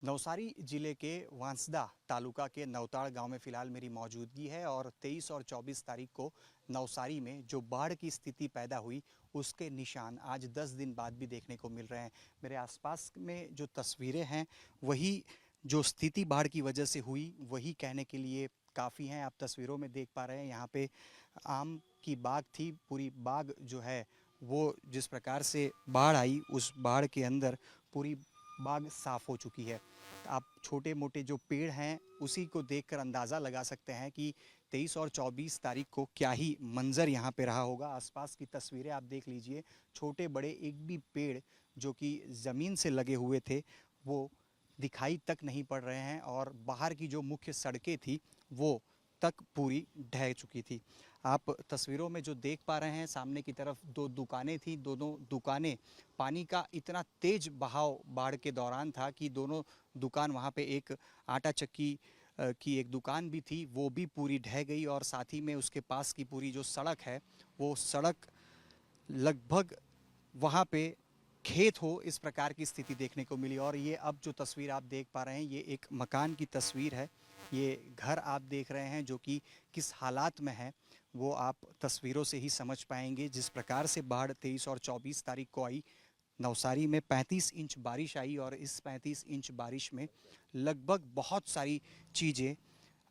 नवसारी जिले के वांसदा तालुका के नवताड़ गांव में फ़िलहाल मेरी मौजूदगी है और 23 और 24 तारीख को नवसारी में जो बाढ़ की स्थिति पैदा हुई उसके निशान आज 10 दिन बाद भी देखने को मिल रहे हैं। मेरे आसपास में जो तस्वीरें हैं वही जो स्थिति बाढ़ की वजह से हुई वही कहने के लिए काफ़ी हैं। आप तस्वीरों में देख पा रहे हैं यहाँ पे आम की बाग थी, पूरी बाग जो है वो जिस प्रकार से बाढ़ आई उस बाढ़ के अंदर पूरी बाग साफ़ हो चुकी है। आप छोटे मोटे जो पेड़ हैं उसी को देखकर अंदाज़ा लगा सकते हैं कि 23 और 24 तारीख को क्या ही मंज़र यहाँ पे रहा होगा। आसपास की तस्वीरें आप देख लीजिए, छोटे बड़े एक भी पेड़ जो कि ज़मीन से लगे हुए थे वो दिखाई तक नहीं पड़ रहे हैं और बाहर की जो मुख्य सड़कें थी वो तक पूरी ढह चुकी थी। आप तस्वीरों में जो देख पा रहे हैं सामने की तरफ दो दुकानें थी, दोनों दुकानें पानी का इतना तेज बहाव बाढ़ के दौरान था कि दोनों दुकान वहाँ पे एक आटा चक्की की एक दुकान भी थी वो भी पूरी ढह गई और साथ ही में उसके पास की पूरी जो सड़क है वो सड़क लगभग वहाँ पे खेत हो इस प्रकार की स्थिति देखने को मिली। और ये अब जो तस्वीर आप देख पा रहे हैं ये एक मकान की तस्वीर है। ये घर आप देख रहे हैं जो कि किस हालात में है वो आप तस्वीरों से ही समझ पाएंगे। जिस प्रकार से बाढ़ 23 और 24 तारीख को आई, नवसारी में 35 इंच बारिश आई और इस 35 इंच बारिश में लगभग बहुत सारी चीज़ें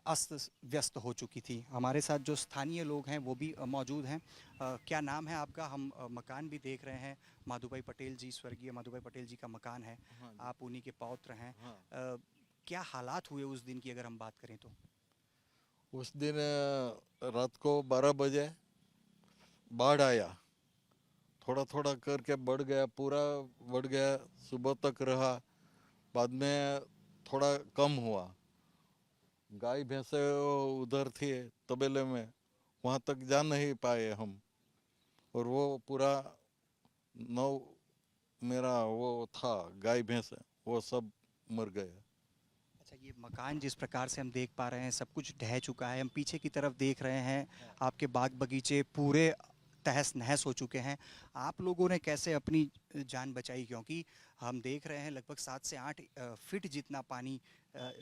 अस्त व्यस्त हो चुकी थी। हमारे साथ जो स्थानीय लोग हैं वो भी मौजूद हैं। क्या नाम है आपका? हम मकान भी देख रहे हैं, माधुभाई पटेल जी, स्वर्गीय माधुभाई पटेल जी का मकान है, हाँ जी। आप उन्हीं के पौत्र हैं। हाँ। क्या हालात हुए उस दिन की अगर हम बात करें तो? उस दिन रात को 12 बजे बाढ़ आया। थोड़ा थोड़ा करके बढ़ गया, पूरा बढ़ गया, सुबह तक रहा। बाद में थोड़ा कम हुआ। गाय भैंसे उधर थी तबेले में, वहाँ तक जा नहीं पाए हम। और वो पूरा नौ मेरा वो था गाय भैंस, वो सब मर गए। अच्छा, ये मकान जिस प्रकार से हम देख पा रहे हैं सब कुछ ढह चुका है। हम पीछे की तरफ देख रहे हैं, आपके बाग बगीचे पूरे तहस नहस हो चुके हैं। आप लोगों ने कैसे अपनी जान बचाई? क्योंकि हम देख रहे हैं लगभग 7 से 8 फीट जितना पानी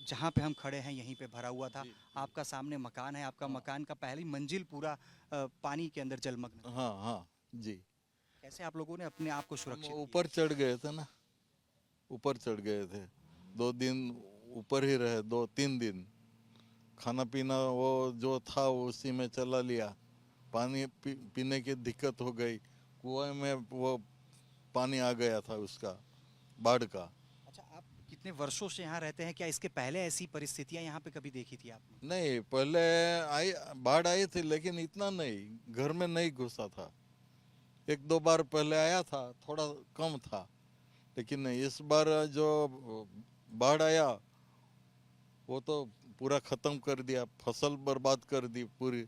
जहाँ पे हम खड़े हैं यहीं पे भरा हुआ था। जी जी। आपका सामने मकान है, आपका हाँ मकान का पहली मंजिल पूरा पानी के अंदर जलमग्न था। हाँ हाँ जी। कैसे आप लोगों ने अपने आप को हम सुरक्षित किया? ऊपर चढ़ गए थे ना, ऊपर चढ़ गए थे। 2 दिन ऊपर ही रहे, 2-3 दिन। खाना पीना वो जो था वो उसी में चला लिया। पानी पीने की दिक्कत हो गई। कुएं में वो पानी आ गया था उसका, बाढ़ का। अच्छा, आप कितने वर्षों से यहाँ रहते हैं? क्या इसके पहले ऐसी परिस्थितियाँ यहाँ पे कभी देखी थी आपने? नहीं, पहले आई, बाढ़ आई थी लेकिन इतना नहीं, घर में नहीं घुसा था। 1-2 बार पहले आया था, थोड़ा कम था। लेकिन इस बार जो बाढ़ आया वो तो पूरा खत्म कर दिया, फसल बर्बाद कर दी पूरी।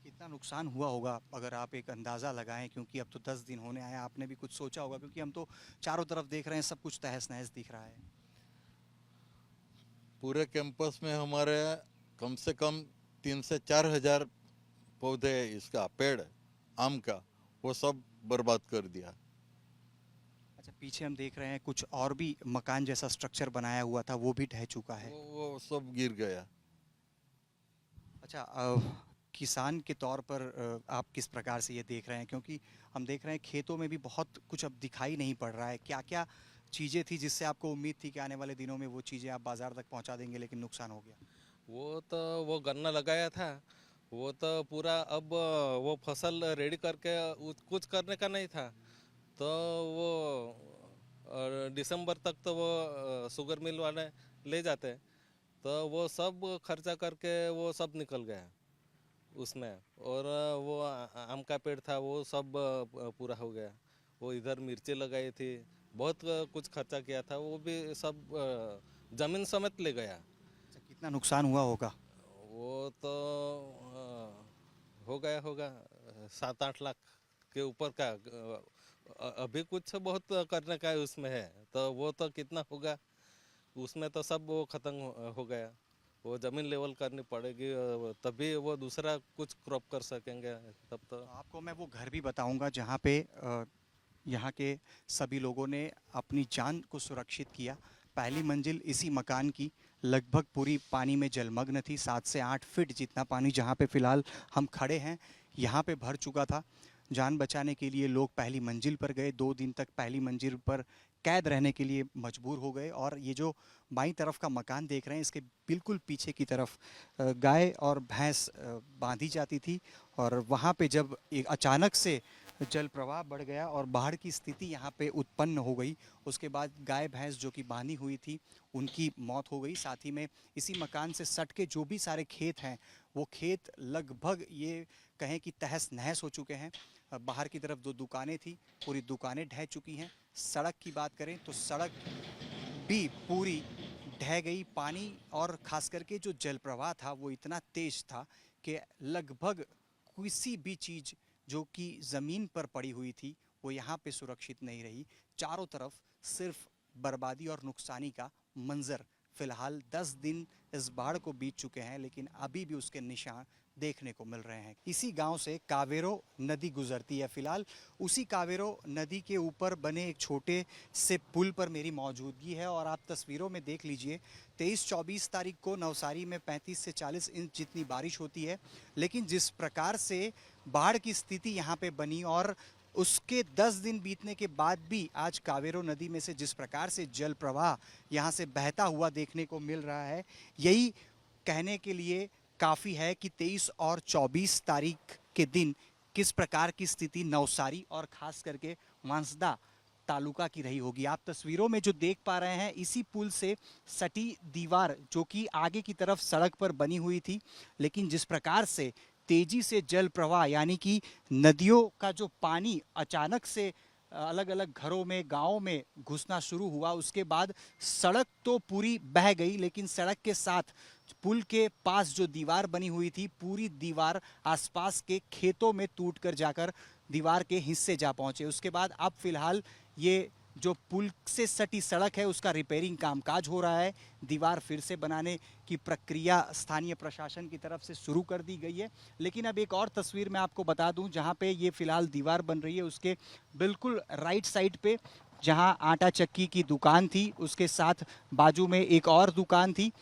कितना नुकसान हुआ होगा अगर आप एक अंदाज़ा लगाएं? क्योंकि अब तो 10 दिन होने आए, आपने भी कुछ सोचा होगा क्योंकि हम तो चारों तरफ देख रहे हैं सब कुछ तहस नहस दिख रहा है। पूरे कैंपस में हमारे कम से कम 3 से 4 हजार पौधे, इसका पेड़ आम का, वो सब बर्बाद कर दिया। अच्छा, पीछे हम देख रहे हैं कुछ और भी मकान जैसा स्ट्रक्चर बनाया हुआ था वो भी ढह चुका है। वो सब गिर गया। अच्छा, किसान के तौर पर आप किस प्रकार से ये देख रहे हैं? क्योंकि हम देख रहे हैं खेतों में भी बहुत कुछ अब दिखाई नहीं पड़ रहा है। क्या क्या चीज़ें थी जिससे आपको उम्मीद थी कि आने वाले दिनों में वो चीज़ें आप बाज़ार तक पहुंचा देंगे लेकिन नुकसान हो गया? वो तो वो गन्ना लगाया था। वो तो पूरा अब वो फसल रेडी करके कुछ करने का नहीं था। तो वो दिसंबर तक तो वो शुगर मिल वाले ले जाते। तो वो सब खर्चा करके वो सब निकल गया उसमें। और वो आम का पेड़ था वो सब पूरा हो गया। वो इधर मिर्ची लगाई थी, बहुत कुछ खर्चा किया था, वो भी सब जमीन समेत ले गया। अच्छा, कितना नुकसान हुआ होगा? वो तो हो गया होगा 7-8 लाख के ऊपर का। अभी कुछ बहुत करने का है उसमें है, तो वो तो कितना होगा उसमें तो सब वो खत्म हो गया। वो ज़मीन लेवल करनी पड़ेगी, तभी वो दूसरा कुछ क्रॉप कर सकेंगे तब तो। तो आपको मैं वो घर भी बताऊंगा जहाँ पे यहाँ के सभी लोगों ने अपनी जान को सुरक्षित किया। पहली मंजिल इसी मकान की लगभग पूरी पानी में जलमग्न थी। 7 से 8 फीट जितना पानी जहाँ पे फ़िलहाल हम खड़े हैं यहाँ पे भर चुका था। जान बचाने के लिए लोग पहली मंजिल पर गए। 2 दिन तक पहली मंजिल पर कैद रहने के लिए मजबूर हो गए। और ये जो बाईं तरफ का मकान देख रहे हैं, इसके बिल्कुल पीछे की तरफ गाय और भैंस बांधी जाती थी। और वहाँ पे जब एक अचानक से जल प्रवाह बढ़ गया और बाढ़ की स्थिति यहाँ पे उत्पन्न हो गई, उसके बाद गाय भैंस जो कि बांधी हुई थी उनकी मौत हो गई। साथ ही में इसी मकान से सट के जो भी सारे खेत हैं वो खेत लगभग ये कहें कि तहस नहस हो चुके हैं। बाहर की तरफ 2 दुकानें थी, पूरी दुकानें ढह चुकी हैं। सड़क की बात करें तो सड़क भी पूरी ढह गई। पानी और खास करके जो जल प्रवाह था वो इतना तेज था कि लगभग किसी भी चीज़ जो कि ज़मीन पर पड़ी हुई थी वो यहाँ पे सुरक्षित नहीं रही। चारों तरफ सिर्फ बर्बादी और नुकसानी का मंजर। फिलहाल 10 दिन इस बाढ़ को बीत चुके हैं, लेकिन अभी भी उसके निशान देखने को मिल रहे हैं। इसी गांव से कावेरो नदी गुजरती है। फिलहाल उसी कावेरो नदी के ऊपर बने एक छोटे से पुल पर मेरी मौजूदगी है और आप तस्वीरों में देख लीजिए 23-24 तारीख को नवसारी में 35 से 40 इंच जितनी बारिश होती है, लेकिन जिस प्रकार से बाढ़ की स्थिति यहाँ पे बनी और उसके 10 दिन बीतने के बाद भी आज कावेरो नदी में से जिस प्रकार से जल प्रवाह यहाँ से बहता हुआ देखने को मिल रहा है, यही कहने के लिए काफ़ी है कि 23 और 24 तारीख के दिन किस प्रकार की स्थिति नवसारी और ख़ास करके वांसदा तालुका की रही होगी। आप तस्वीरों में जो देख पा रहे हैं इसी पुल से सटी दीवार जो कि आगे की तरफ सड़क पर बनी हुई थी, लेकिन जिस प्रकार से तेजी से जल प्रवाह यानी कि नदियों का जो पानी अचानक से अलग अलग घरों में गांवों में घुसना शुरू हुआ, उसके बाद सड़क तो पूरी बह गई, लेकिन सड़क के साथ पुल के पास जो दीवार बनी हुई थी पूरी दीवार आसपास के खेतों में टूटकर जाकर दीवार के हिस्से जा पहुंचे। उसके बाद अब फिलहाल ये जो पुल से सटी सड़क है उसका रिपेयरिंग कामकाज हो रहा है। दीवार फिर से बनाने की प्रक्रिया स्थानीय प्रशासन की तरफ से शुरू कर दी गई है। लेकिन अब एक और तस्वीर मैं आपको बता दूं, जहां पे ये फिलहाल दीवार बन रही है उसके बिल्कुल राइट साइड पे जहां आटा चक्की की दुकान थी, उसके साथ बाजू में एक और दुकान थी।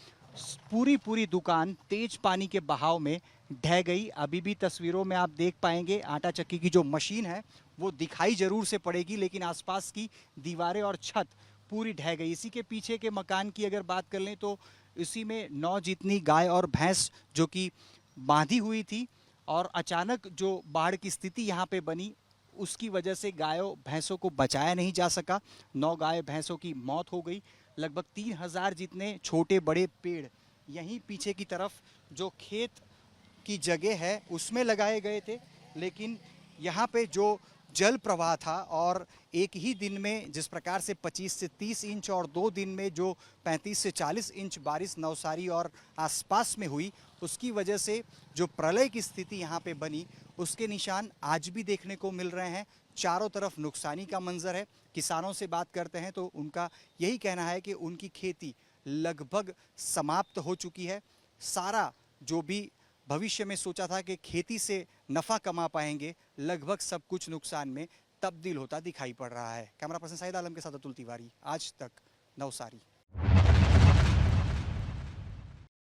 पूरी दुकान तेज पानी के बहाव में ढह गई। अभी भी तस्वीरों में आप देख पाएंगे आटा चक्की की जो मशीन है वो दिखाई जरूर से पड़ेगी, लेकिन आसपास की दीवारें और छत पूरी ढह गई। इसी के पीछे के मकान की अगर बात कर लें तो इसी में 9 जितनी गाय और भैंस जो कि बांधी हुई थी और अचानक जो बाढ़ की स्थिति यहाँ पे बनी उसकी वजह से गायों भैंसों को बचाया नहीं जा सका। 9 गाय भैंसों की मौत हो गई। लगभग 3000 जितने छोटे बड़े पेड़ यहीं पीछे की तरफ जो खेत की जगह है उसमें लगाए गए थे, लेकिन यहाँ पे जो जल प्रवाह था और एक ही दिन में जिस प्रकार से 25 से 30 इंच और 2 दिन में जो 35 से 40 इंच बारिश नवसारी और आसपास में हुई, उसकी वजह से जो प्रलय की स्थिति यहाँ पे बनी उसके निशान आज भी देखने को मिल रहे हैं। चारों तरफ नुकसानी का मंजर है। किसानों से बात करते हैं तो उनका यही कहना है कि उनकी खेती लगभग समाप्त हो चुकी है। सारा जो भी भविष्य में सोचा था कि खेती से नफ़ा कमा पाएंगे, लगभग सब कुछ नुकसान में तब्दील होता दिखाई पड़ रहा है। कैमरा पर्सन शाहिद आलम के साथ अतुल तिवारी, आज तक, नवसारी।